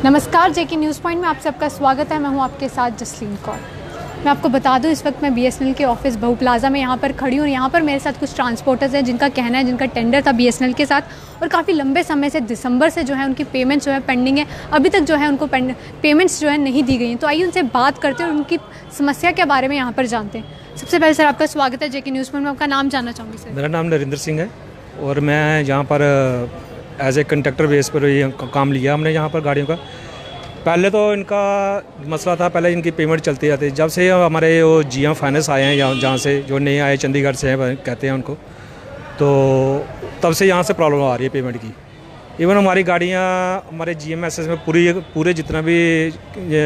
नमस्कार, जेके news point में आप सबका स्वागत है। मैं हूं आपके साथ जसलीन कौर। मैं आपको बता दूं, इस वक्त मैं बीएसएनएल के ऑफिस बहु प्लाजा में यहाँ पर खड़ी हूँ और यहाँ पर मेरे साथ कुछ ट्रांसपोर्टर्स हैं जिनका कहना है, जिनका टेंडर था बीएसएनएल के साथ और काफ़ी लंबे समय से दिसंबर से जो है उनकी पेमेंट्स जो है पेंडिंग है। अभी तक जो है उनको पेमेंट्स जो है नहीं दी गई हैं। तो आइए उनसे बात करते हैं और उनकी समस्या के बारे में यहाँ पर जानते हैं। सबसे पहले सर आपका स्वागत है जेके न्यूज़ पॉइंट में। आपका नाम जानना चाहूँगी सर। मेरा नाम नरेंद्र सिंह है और मैं यहाँ पर एज ए कंडक्टर बेस पर ये काम लिया हमने यहाँ पर गाड़ियों का। पहले तो इनका मसला था, पहले इनकी पेमेंट चलती जाती। जब से हमारे वो जीएम फाइनेंस आए हैं जहाँ से, जो नए आए चंडीगढ़ से हैं कहते हैं उनको, तो तब से यहाँ से प्रॉब्लम आ रही है पेमेंट की। इवन हमारी गाड़ियाँ हमारे जीएमएसएस में पूरे जितना भी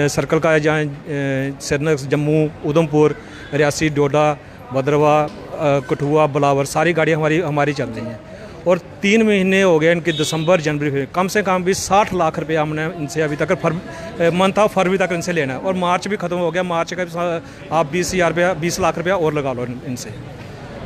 सर्कल का है, जहाँ श्रीनगर, जम्मू, उधमपुर, रियासी, डोडा, भद्रवाह, कठुआ, बिलावर, सारी गाड़ियाँ हमारी चल रही हैं। और 3 महीने हो गए इनके, दिसंबर जनवरी, कम से कम भी 60 लाख रुपया हमने इनसे अभी तक मंथ ऑफ फरवरी तक इनसे लेना है। और मार्च भी ख़त्म हो गया। मार्च का आप 20 लाख रुपया और लगा लो इनसे।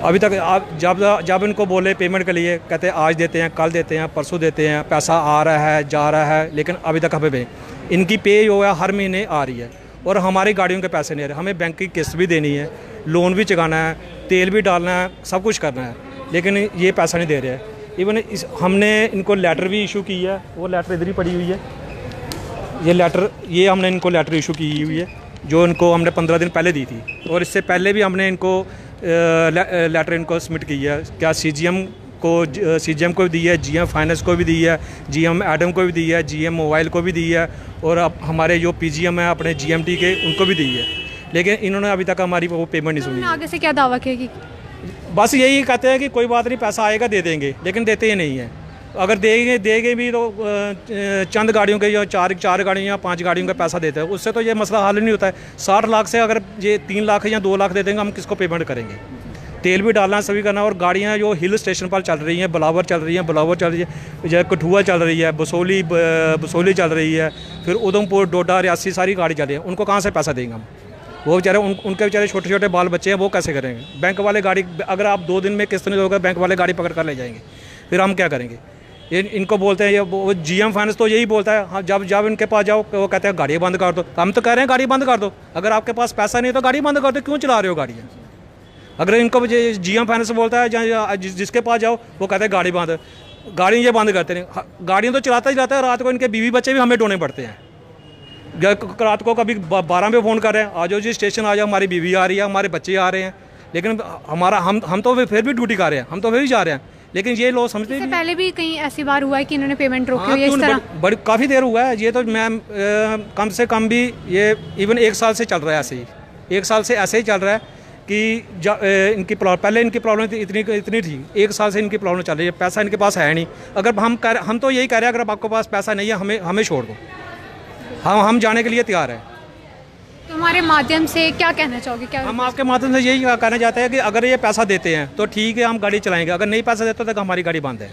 अभी तक आप जब इनको बोले पेमेंट के लिए, कहते हैं आज देते हैं, कल देते हैं, परसों देते हैं, पैसा आ रहा है, जा रहा है, लेकिन अभी तक हमें इनकी पे जो है हर महीने आ रही है और हमारी गाड़ियों के पैसे नहीं आ रहे। हमें बैंक की किस्त भी देनी है, लोन भी चुकाना है, तेल भी डालना है, सब कुछ करना है, लेकिन ये पैसा नहीं दे रहे हैं। इवन हमने इनको लेटर भी इशू की है, वो लेटर इधर ही पड़ी हुई है। ये हमने इनको लेटर इशू की हुई है, जो इनको हमने 15 दिन पहले दी थी। और इससे पहले भी हमने इनको लेटर इनको सबमिट की है। क्या सीजीएम को भी दी है, जीएम फाइनेंस को भी दी है, जीएम एडम को भी दी है, जीएम मोबाइल को भी दी है, और अब हमारे जो पीजीएम है अपने जीएमटी के, उनको भी दी है। लेकिन इन्होंने अभी तक हमारी वो पेमेंट नहीं सुनी। आगे से क्या दावा किया कि बस यही कहते हैं कि कोई बात नहीं, पैसा आएगा दे देंगे, लेकिन देते ही नहीं हैं। अगर देंगे भी तो चंद गाड़ियों के या चार गाड़ियों या 5 गाड़ियों का पैसा देते हैं, उससे तो ये मसला हल नहीं होता है। 60 लाख से अगर ये 3 लाख या 2 लाख दे देंगे, हम किसको पेमेंट करेंगे? तेल भी डालना, सभी करना। और गाड़ियाँ जो हिल स्टेशन पर चल रही हैं, बिलावर चल रही है, कठुआ चल रही है, बसोली चल रही है, फिर उधमपुर, डोडा, रियासी, सारी गाड़ी चल रही है। उनको कहाँ से पैसा देंगे हम? वो बेचारे उनके बेचारे छोटे छोटे बाल बच्चे हैं, वो कैसे करेंगे? बैंक वाले गाड़ी, अगर आप 2 दिन में किस्त नहीं दोगे, बैंक वाले गाड़ी पकड़ कर ले जाएंगे, फिर हम क्या करेंगे? इनको बोलते हैं, ये जीएम फाइनेंस तो यही बोलता है, हाँ जब इनके पास जाओ वो कहते हैं गाड़ी बंद कर दो। हम तो कह रहे हैं गाड़ी बंद कर दो। अगर आपके पास पैसा नहीं है तो गाड़ी बंद कर दो, क्यों चला रहे हो गाड़ियाँ? अगर इनको जीएम फाइनेंस बोलता है, जिसके पास जाओ वो कहते हैं गाड़ी बंद, गाड़ी ये बंद करते नहीं। गाड़ियाँ तो चलाता ही जाता है, रात को इनके बीवी बच्चे भी हमें ढोने पड़ते हैं। रात को कभी 12 में फ़ोन कर रहे हैं, आ जाओ जी स्टेशन आ जाओ, हमारी बीवी आ रही है, हमारे बच्चे आ रहे हैं, लेकिन हम तो फिर भी ड्यूटी कर रहे हैं, हम तो फिर भी जा रहे हैं, लेकिन ये लोग समझते हैं। पहले भी कहीं ऐसी बार हुआ है कि इन्होंने पेमेंट रोकी हुई है इस तरह? बड़ी काफ़ी देर हुआ है ये तो मैम, कम से कम भी ये इवन 1 साल से चल रहा है ऐसे ही। 1 साल से ऐसे ही चल रहा है कि इनकी पहले इनकी प्रॉब्लम इतनी थी, 1 साल से इनकी प्रॉब्लम चल रही है। पैसा इनके पास है नहीं। अगर हम तो यही कह रहे हैं, अगर आपके पास पैसा नहीं है, हमें छोड़ दो, हम जाने के लिए तैयार हैं। तो हमारे माध्यम से क्या कहना चाहोगे? क्या हम आपके माध्यम से यही कहना चाहते हैं कि अगर ये पैसा देते हैं तो ठीक है, हम गाड़ी चलाएंगे। अगर नहीं पैसा देते तो हमारी गाड़ी बंद है।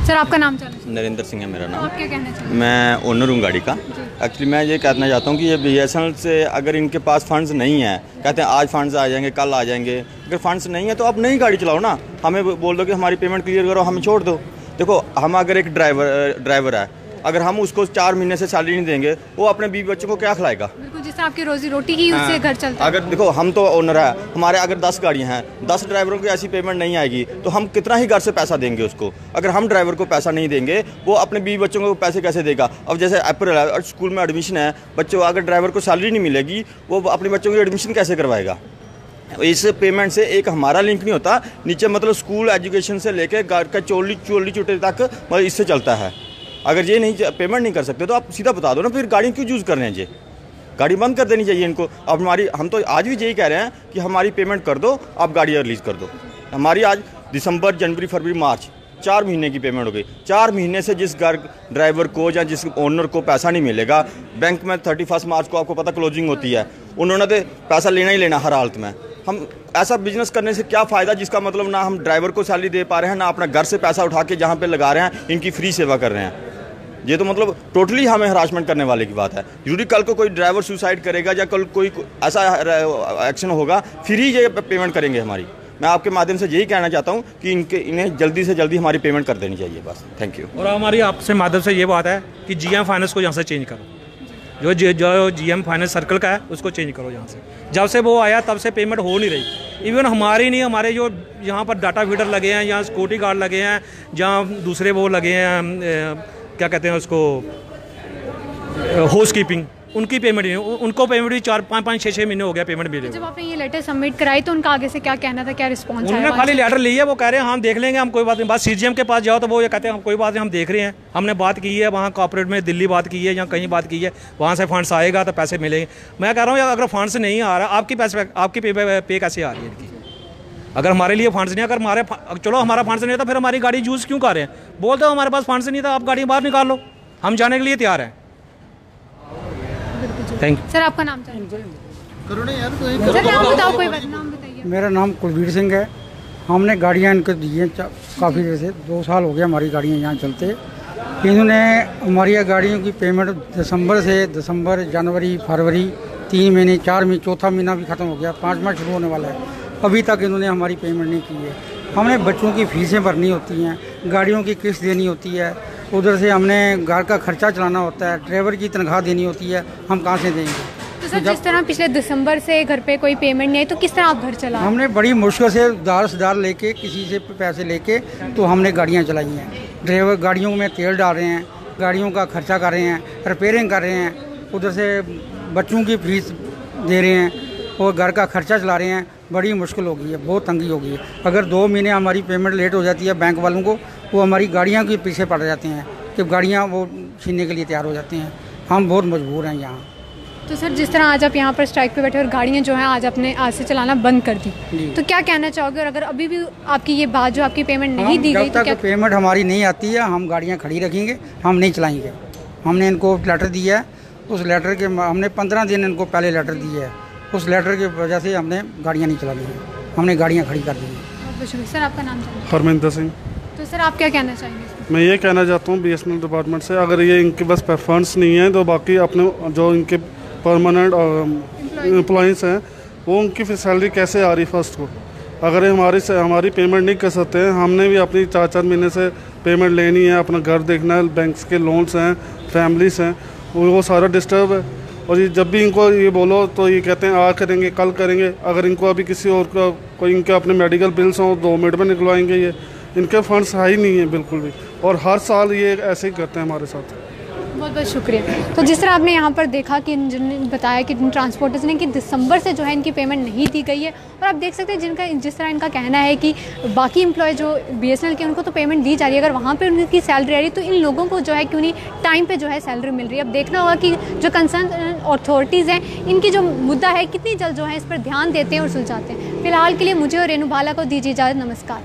सर आपका नाम जानना चाहिए? नरेंद्र सिंह है मेरा नाम। आप क्या कहना चाहते हैं? मैं ओनर हूँ गाड़ी का। एक्चुअली मैं ये कहना चाहता हूँ कि ये बीएसएनएल से अगर इनके पास फंड्स नहीं है, कहते हैं आज फंड्स आ जाएंगे, कल आ जाएंगे, अगर फंड्स नहीं है तो आप नई गाड़ी चलाओ ना। हमें बोल दो कि हमारी पेमेंट क्लियर करो, हमें छोड़ दो। देखो, हम अगर एक ड्राइवर है, अगर हम उसको 4 महीने से सैलरी नहीं देंगे, वो अपने बीवी बच्चों को क्या खिलाएगा? बिल्कुल, जिससे आपकी रोजी रोटी ही उससे घर चलता है। अगर देखो, हम तो ओनर है, हमारे अगर 10 गाड़ियाँ हैं, 10 ड्राइवरों की ऐसी पेमेंट नहीं आएगी तो हम कितना ही घर से पैसा देंगे उसको? अगर हम ड्राइवर को पैसा नहीं देंगे, वो अपने बीवी बच्चों को पैसे कैसे देगा? अब जैसे अप्रैल है और स्कूल में एडमिशन है, बच्चों अगर ड्राइवर को सैलरी नहीं मिलेगी, वो अपने बच्चों की एडमिशन कैसे करवाएगा? इस पेमेंट से एक हमारा लिंक नहीं होता, नीचे मतलब स्कूल एजुकेशन से लेकर गाड़ी का चोली चुटे तक मतलब इससे चलता है। अगर ये नहीं पेमेंट नहीं कर सकते तो आप सीधा बता दो ना, फिर गाड़ी क्यों यूज़ कर रहे हैं? ये गाड़ी बंद कर देनी चाहिए इनको। अब हम तो आज भी यही कह रहे हैं कि हमारी पेमेंट कर दो, आप गाड़ी रिलीज़ कर दो। हमारी आज दिसंबर, जनवरी, फरवरी, मार्च 4 महीने की पेमेंट हो गई। 4 महीने से जिस ड्राइवर को या जिस ओनर को पैसा नहीं मिलेगा, बैंक में 31 मार्च को आपको पता क्लोजिंग होती है, उन्होंने तो पैसा लेना ही लेना हर हालत में। हम ऐसा बिजनेस करने से क्या फ़ायदा जिसका मतलब ना हम ड्राइवर को सैलरी दे पा रहे हैं, ना अपना घर से पैसा उठा के जहाँ पे लगा रहे हैं, इनकी फ्री सेवा कर रहे हैं। ये तो मतलब टोटली हमें हरासमेंट करने वाले की बात है। जरूरी कल को कोई ड्राइवर सुसाइड करेगा या कल कोई ऐसा एक्शन होगा, फिर ही ये पेमेंट करेंगे हमारी। मैं आपके माध्यम से यही कहना चाहता हूँ कि इन्हें जल्दी से जल्दी हमारी पेमेंट कर देनी चाहिए बस। Thank you. और हमारी आपसे माध्यम से ये बात है कि GM फाइनेंस को यहाँ से चेंज करो, जो GM फाइनेंस सर्कल का है उसको चेंज करो यहाँ से। जब से वो आया तब से पेमेंट हो नहीं रही। इवन हमारी नहीं, हमारे जो यहाँ पर डाटा फीडर लगे हैं, यहाँ सिक्योरिटी गार्ड लगे हैं, जहाँ दूसरे वो लगे हैं, क्या कहते हैं उसको, हाउस कीपिंग, उनकी पेमेंट नहीं, उनको पेमेंट भी 4-5-6 महीने हो गया पेमेंट मिले। जब आपने ये लेटर सबमिट कराई तो उनका आगे से क्या कहना था, क्या रिस्पॉन्स आया? उन्होंने खाली लेटर लिया, वो कह रहे हैं हम देख लेंगे, हम कोई बात नहीं। बात CGM के पास जाओ तो वो ये कहते हैं हम कोई बात नहीं, हम देख रहे हैं, हमने बात की है वहाँ कॉर्पोरेट में, दिल्ली बात की है या कहीं बात की है, वहाँ से फंड्स आएगा तो पैसे मिलेंगे। मैं कह रहा हूँ अगर फंड्स नहीं आ रहा, आपकी पे कैसे आ रही है इनकी? अगर हमारे लिए फंड्स नहीं, अगर हमारे चलो हमारा फंड्स नहीं था फिर हमारी गाड़ी यूज़ क्यों कर रहे हैं? बोल दो हमारे पास फंड्स नहीं था, आप गाड़ी बाहर निकाल लो, हम जाने के लिए तैयार हैं। Thank you. सर आपका नाम करो ना यार, सर नाम बताओ, कोई बात, नाम बताइए। मेरा नाम कुलवीर सिंह है। हमने गाड़ियाँ इनको दी हैं काफ़ी देर से, 2 साल हो गया हमारी गाड़ियाँ यहाँ चलते। इन्होंने हमारी गाड़ियों की पेमेंट दिसंबर, जनवरी, फरवरी, 3 महीने, 4 महीने, चौथा महीना भी ख़त्म हो गया, 5वां शुरू होने वाला है, अभी तक इन्होंने हमारी पेमेंट नहीं की है। हमने बच्चों की फीसें भरनी होती हैं, गाड़ियों की किस्त देनी होती है, उधर से हमने घर का खर्चा चलाना होता है, ड्राइवर की तनख्वाह देनी होती है, हम कहाँ से देंगे? तो सर जिस तरह पिछले दिसंबर से घर पे कोई पेमेंट नहीं आई तो किस तरह आप घर चला? हमने बड़ी मुश्किल से उधार लेके, किसी से पैसे लेके तो हमने गाड़ियाँ चलाई हैं। ड्राइवर गाड़ियों में तेल डाल रहे हैं, गाड़ियों का खर्चा कर रहे हैं, रिपेयरिंग कर रहे हैं, उधर से बच्चों की फीस दे रहे हैं और घर का खर्चा चला रहे हैं। बड़ी मुश्किल हो गई है, बहुत तंगी हो गई है। अगर 2 महीने हमारी पेमेंट लेट हो जाती है बैंक वालों को, वो हमारी गाड़ियाँ के पीछे पड़ जाते हैं कि गाड़ियाँ वो छीनने के लिए तैयार हो जाते हैं। हम बहुत मजबूर हैं यहाँ। तो सर जिस तरह आज आप यहाँ पर स्ट्राइक पे बैठे और गाड़ियाँ जो हैं आज आपने आज से चलाना बंद कर दी, तो क्या कहना चाहोगे? और अगर अभी भी आपकी ये बात जो आपकी पेमेंट नहीं दी गई तो क्या? पेमेंट हमारी नहीं आती है हम गाड़ियाँ खड़ी रखेंगे, हम नहीं चलाएंगे। हमने इनको लेटर दिया है, उस लेटर के हमने 15 दिन इनको पहले लेटर दिया है, उस लेटर की वजह से हमने गाड़ियाँ नहीं चलानी है, हमने गाड़ियाँ खड़ी कर दी हैं। बहुत शुक्रिया। सर आपका नाम जानिए। हरमिंदर सिंह। तो सर आप क्या कहना चाहेंगे? मैं ये कहना चाहता हूँ BSNL डिपार्टमेंट से, अगर ये इनके पास फंड्स नहीं है तो बाकी अपने जो इनके परमानेंट एम्प्लॉइज़ हैं वो उनकी फिर सैलरी कैसे आ रही फर्स्ट को? अगर हमारी पेमेंट नहीं कर सकते हैं, हमने भी अपनी 4-4 महीने से पेमेंट लेनी है, अपना घर देखना है, बैंक्स के लोन्स हैं, फैमिलीज हैं, वो सारा डिस्टर्ब है। और ये जब भी इनको ये बोलो तो ये कहते हैं आज करेंगे, कल करेंगे। अगर इनको अभी किसी और का कोई इनके अपने मेडिकल बिल्स हों 2 मिनट में निकलवाएंगे, ये इनके फंड्स है ही नहीं है बिल्कुल भी, और हर साल ये ऐसे ही करते हैं हमारे साथ। बहुत बहुत शुक्रिया। तो जिस तरह आपने यहाँ पर देखा कि जिन्होंने बताया कि ट्रांसपोर्टर्स ने कि दिसंबर से जो है इनकी पेमेंट नहीं दी गई है, और आप देख सकते हैं जिस तरह इनका कहना है कि बाकी एम्प्लॉय जो BSNL के उनको तो पेमेंट दी जा रही है, अगर वहाँ पे उनकी सैलरी आ रही है तो इन लोगों को जो है क्यों नहीं टाइम पे जो है सैलरी मिल रही है। अब देखना होगा कि जो कंसर्न अथॉरिटीज़ हैं इनकी जो मुद्दा है कितनी जल्द जो है इस पर ध्यान देते हैं और सुलझाते हैं। फिलहाल के लिए मुझे और रेणु बाला को दीजिए इजाज़त। नमस्कार।